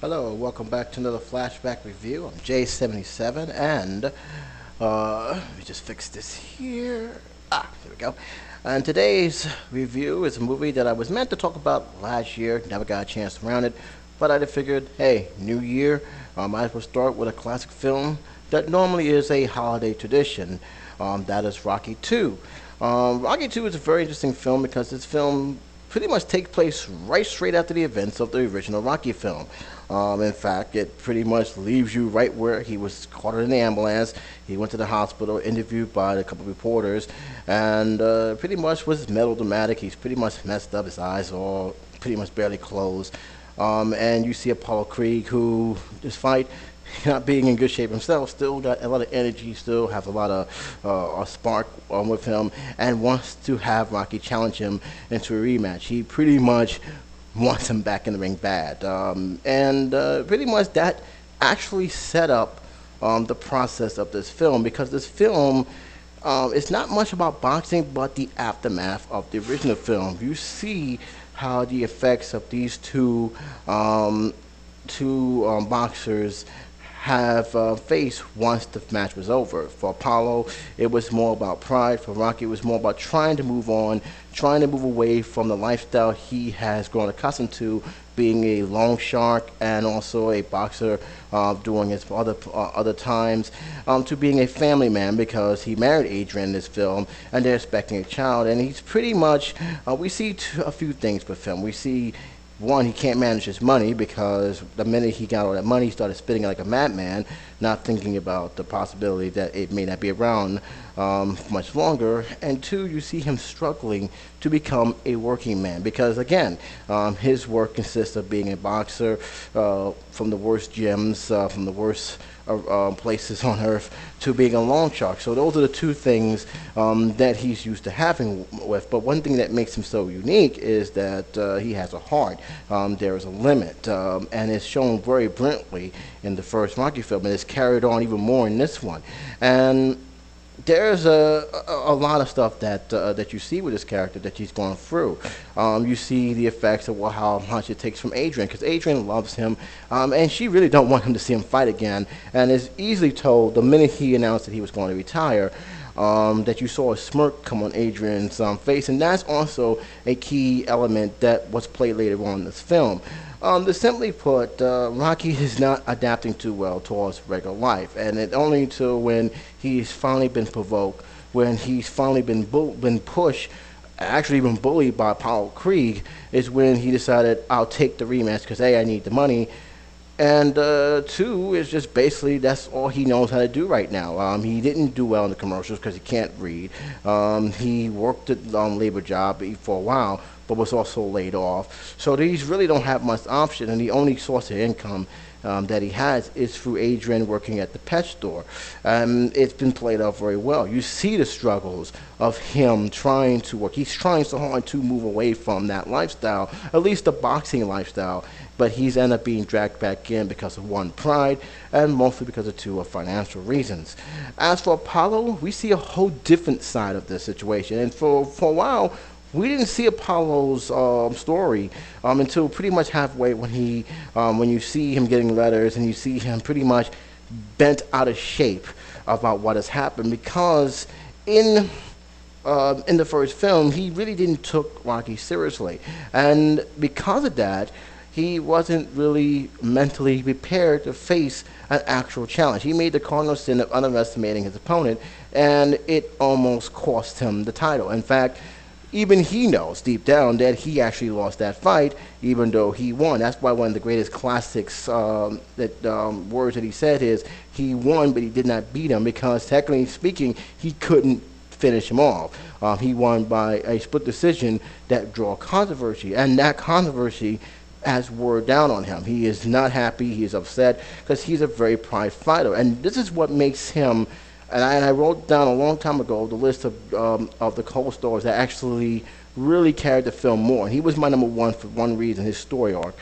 Hello, welcome back to another Flashback review. I'm J77, and let me just fix this here. There we go. And today's review is a movie that I was meant to talk about last year, never got a chance around it, but I figured, hey, new year, I might as well start with a classic film that normally is a holiday tradition. That is Rocky 2. Rocky 2 is a very interesting film because this film pretty much takes place right straight after the events of the original Rocky film. In fact, it pretty much leaves you right where he was caught in the ambulance. He went to the hospital, interviewed by a couple of reporters, and pretty much was melodramatic. He's pretty much messed up. His eyes all pretty much barely closed. And you see Apollo Creed, who this fight, not being in good shape himself, still got a lot of energy, still has a lot of a spark with him, and wants to have Rocky challenge him into a rematch. He pretty much wants him back in the ring bad, and pretty much that actually set up the process of this film, because this film it's not much about boxing but the aftermath of the original film. You see how the effects of these two boxers have faced once the match was over. For Apollo, it was more about pride. For Rocky, it was more about trying to move on, trying to move away from the lifestyle he has grown accustomed to, being a loan shark and also a boxer during his other times, to being a family man, because he married Adrian in this film and they're expecting a child. And he's pretty much, we see a few things with him. We see, one, he can't manage his money, because the minute he got all that money, he started spending like a madman, not thinking about the possibility that it may not be around much longer. And two, you see him struggling to become a working man, because again, his work consists of being a boxer from the worst gyms, from the worst places on earth, to being a loan shark. So those are the two things that he's used to having with. But one thing that makes him so unique is that he has a heart. There is a limit, and it's shown very brilliantly in the first Rocky film, and it's carried on even more in this one. And there's a lot of stuff that you see with this character that he's going through. You see the effects of how much it takes from Adrian, because Adrian loves him, and she really don't want him to see him fight again, and is easily told the minute he announced that he was going to retire, that you saw a smirk come on Adrian's face, and that's also a key element that was played later on in this film. To simply put, Rocky is not adapting too well towards regular life, and it only until when he's finally been provoked, when he's finally been pushed, actually even bullied by Apollo Creed, is when he decided, I'll take the rematch because A, I need the money, and two, is just basically that's all he knows how to do right now. He didn't do well in the commercials because he can't read. He worked at labor job for a while, but was also laid off. So these really don't have much option, and the only source of income that he has is through Adrian working at the pet store. It's been played out very well. You see the struggles of him trying to work. He's trying so hard to move away from that lifestyle, at least the boxing lifestyle, but he's ended up being dragged back in because of, one, pride, and mostly because of two, of financial reasons. As for Apollo, we see a whole different side of this situation, and for a while, we didn't see Apollo's story until pretty much halfway, when you see him getting letters and you see him pretty much bent out of shape about what has happened, because in the first film he really didn't took Rocky seriously, and because of that, he wasn't really mentally prepared to face an actual challenge. He made the cardinal sin of underestimating his opponent, and it almost cost him the title. In fact, even he knows deep down that he actually lost that fight, even though he won. That's why one of the greatest classics words that he said is, he won, but he did not beat him, because technically speaking, he couldn't finish him off. He won by a split decision that drew controversy, and that controversy has wore down on him. He is not happy, he is upset, because he's a very pride fighter, and this is what makes him. And I wrote down a long time ago the list of the co-stars that actually really carried the film more. And he was my number one for one reason, his story arc.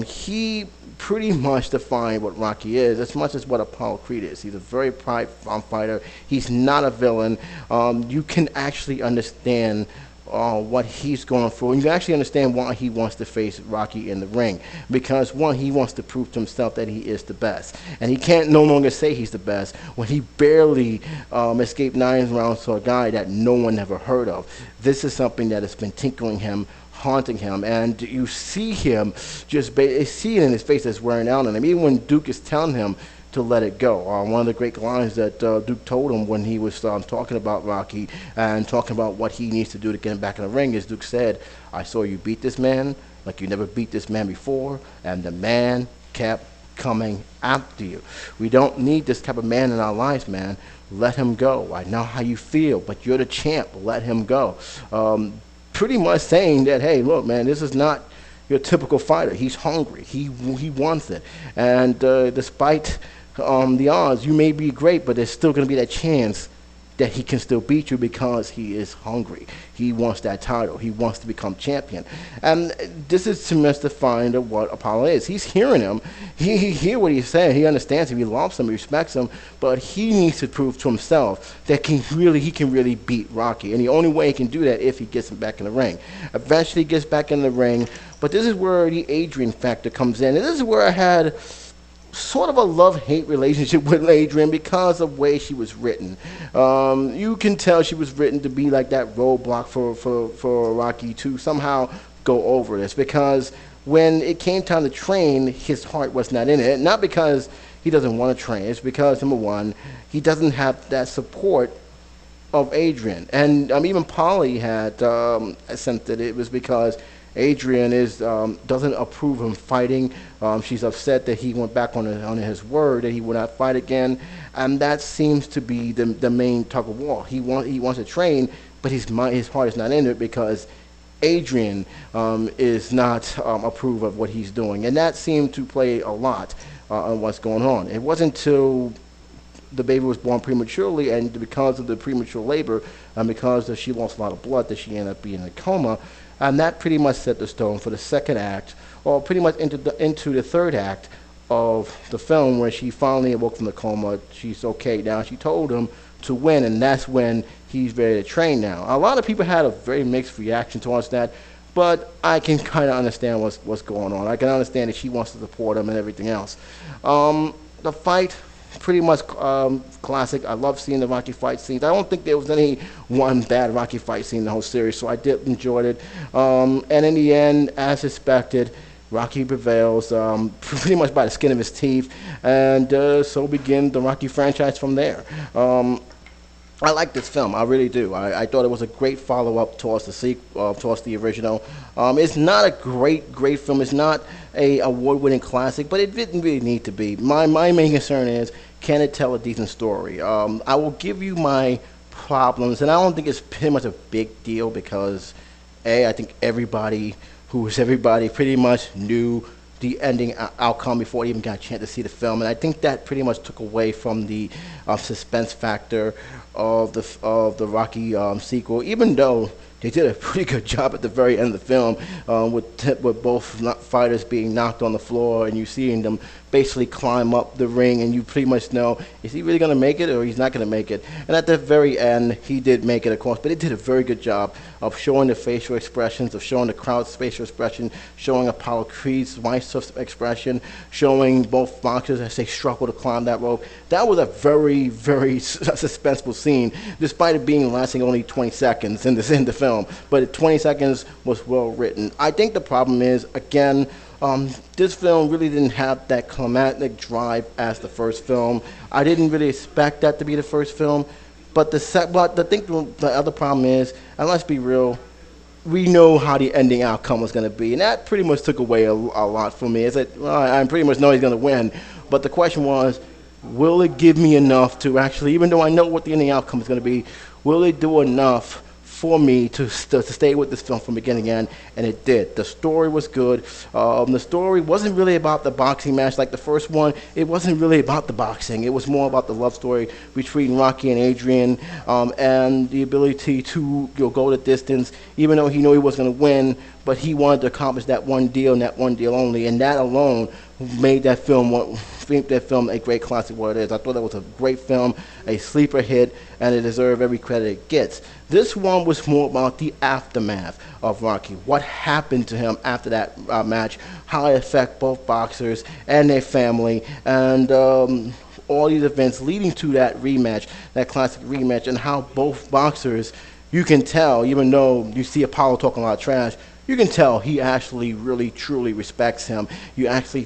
He pretty much defined what Rocky is as much as what Apollo Creed is. He's a very pride fighter. He's not a villain. You can actually understand what he's going through, and you actually understand why he wants to face Rocky in the ring. Because one, he wants to prove to himself that he is the best, and he can't no longer say he's the best when he barely escaped 9 rounds to a guy that no one ever heard of. This is something that has been tinkling him, haunting him, and you see him just see it in his face that's wearing out on him. Even when Duke is telling him to let it go. One of the great lines that Duke told him when he was talking about Rocky and talking about what he needs to do to get him back in the ring is Duke said, "I saw you beat this man like you never beat this man before, and the man kept coming after you. We don't need this type of man in our lives, man. Let him go. I know how you feel, but you're the champ. Let him go." Pretty much saying that, hey, look, man, this is not your typical fighter. He's hungry. He wants it. And despite the odds, you may be great, but there's still going to be that chance that he can still beat you because he is hungry. He wants that title. He wants to become champion. And this is to mystifying of what Apollo is. He's hearing him. He hears what he's saying. He understands him. He loves him. He respects him. But he needs to prove to himself that he can really beat Rocky. And the only way he can do that if he gets him back in the ring. Eventually he gets back in the ring. But this is where the Adrian factor comes in. And this is where I had sort of a love-hate relationship with Adrian because of the way she was written. You can tell she was written to be like that roadblock for Rocky to somehow go over this, because when it came time to train, his heart was not in it. Not because he doesn't want to train. It's because, number one, he doesn't have that support of Adrian. And even Polly had sensed that it was because Adrian doesn't approve him fighting. She's upset that he went back on his word that he would not fight again, and that seems to be the main tug of war. He wants to train, but his heart is not in it because Adrian is not approve of what he's doing, and that seemed to play a lot on what's going on. It wasn't until the baby was born prematurely, and because of the premature labor, and because she lost a lot of blood, that she ended up being in a coma. And that pretty much set the stone for the second act, or pretty much into the third act of the film, where she finally awoke from the coma. She's okay now. She told him to win, and that's when he's ready to train now. A lot of people had a very mixed reaction towards that, but I can kind of understand what's going on. I can understand that she wants to support him and everything else. The fight, pretty much classic. I love seeing the Rocky fight scenes. I don't think there was any one bad Rocky fight scene in the whole series, so I did enjoy it. And in the end, as expected, Rocky prevails pretty much by the skin of his teeth, and so begins the Rocky franchise from there. I like this film. I really do. I thought it was a great follow-up towards the original. It's not a great film. It's not a award-winning classic, but it didn't really need to be. My main concern is, can it tell a decent story? I will give you my problems, and I don't think it's pretty much a big deal because, I think everybody pretty much knew the ending outcome before they even got a chance to see the film, and I think that pretty much took away from the suspense factor of the Rocky sequel. Even though they did a pretty good job at the very end of the film, with both fighters being knocked on the floor, and you seeing them basically climb up the ring, and you pretty much know, is he really going to make it or he's not going to make it? And at the very end, he did make it, of course, but it did a very good job of showing the facial expressions, of showing the crowd's facial expression, showing Apollo Creed's wife's expression, showing both boxers as they struggle to climb that rope. That was a very, very suspenseful scene, despite it being lasting only 20 seconds in the film. But 20 seconds was well written. I think the problem is, again, this film really didn't have that climactic drive as the first film. I didn't really expect that to be the first film, but the other problem is, and let's be real, we know how the ending outcome was going to be, and that pretty much took away a lot for me. It's like, well, I pretty much know he's going to win, but the question was, will it give me enough to actually, even though I know what the ending outcome is going to be, will it do enough for me to stay with this film from beginning to end? And it did. The story was good. The story wasn't really about the boxing match like the first one. It wasn't really about the boxing. It was more about the love story between Rocky and Adrian, and the ability to go the distance, even though he knew he wasn't going to win. but he wanted to accomplish that one deal and that one deal only, and that alone made that film a great classic. What it is, I thought that was a great film, a sleeper hit, and it deserved every credit it gets. This one was more about the aftermath of Rocky, what happened to him after that match, how it affected both boxers and their family, and all these events leading to that rematch, that classic rematch, and how both boxers, you can tell, even though you see Apollo talking a lot of trash, you can tell he actually really truly respects him. He actually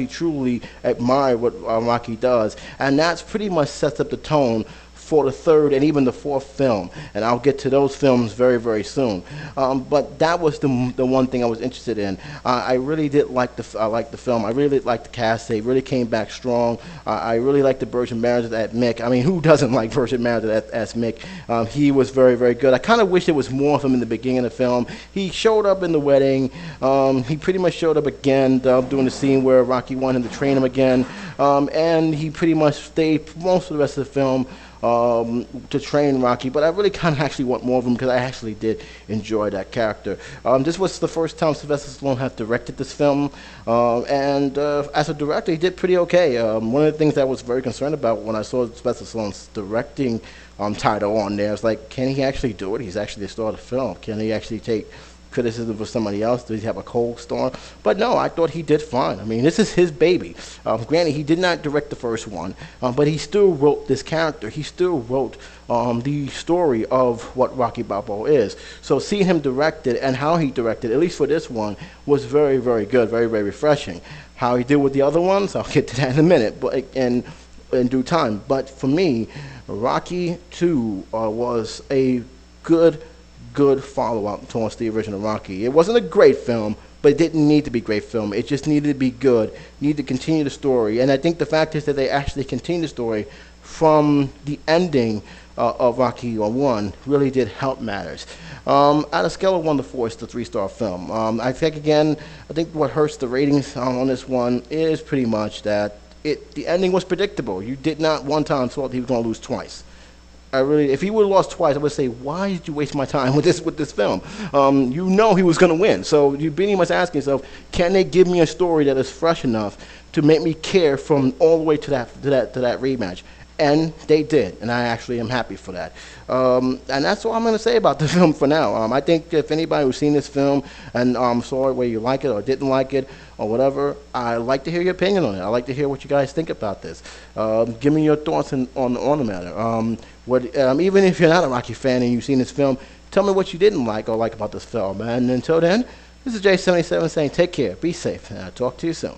truly admire what Rocky does, and that's pretty much sets up the tone for the third and even the fourth film, and I'll get to those films very, very soon. But that was the one thing I was interested in. I really did like the film. I really liked the cast. They really came back strong. I really liked the Virgin Marriage at Mick. I mean, who doesn't like Virgin Marriage as Mick? He was very, very good. I kind of wish there was more of him in the beginning of the film. He showed up in the wedding. He pretty much showed up again doing the scene where Rocky wanted him to train him again, and he pretty much stayed most of the rest of the film to train Rocky, but I really kind of actually want more of him because I actually did enjoy that character. This was the first time Sylvester Stallone had directed this film, and as a director, he did pretty okay. One of the things that I was very concerned about when I saw Sylvester Stallone's directing title on there, I was like, can he actually do it? He's actually the star of the film. Can he actually take criticism for somebody else? Does he have a cold storm? But no, I thought he did fine. I mean, this is his baby. Granted, he did not direct the first one, but he still wrote this character. He still wrote the story of what Rocky Balboa is. So seeing him direct it and how he directed, at least for this one, was very, very good, very, very refreshing. How he did with the other ones, I'll get to that in a minute, but in due time. But for me, Rocky 2 was a good follow-up towards the original Rocky. It wasn't a great film, but it didn't need to be a great film. It just needed to be good, needed to continue the story. And I think the fact is that they actually continued the story from the ending of Rocky 1 really did help matters. On a scale of 1 to 4, it's the 3-star film. I think what hurts the ratings on this one is pretty much that the ending was predictable. You did not one time thought he was going to lose twice. If he would have lost twice, I would say, why did you waste my time with this film? You know he was going to win, so you pretty much ask yourself, can they give me a story that is fresh enough to make me care from all the way to that rematch? And they did, and I actually am happy for that. And that's all I'm going to say about the film for now. I think if anybody who's seen this film and saw it, whether you like it or didn't like it or whatever, I'd like to hear your opinion on it. I'd like to hear what you guys think about this. Give me your thoughts on the matter. Even if you're not a Rocky fan and you've seen this film, tell me what you didn't like or like about this film. And until then, this is J77 saying take care, be safe, and I'll talk to you soon.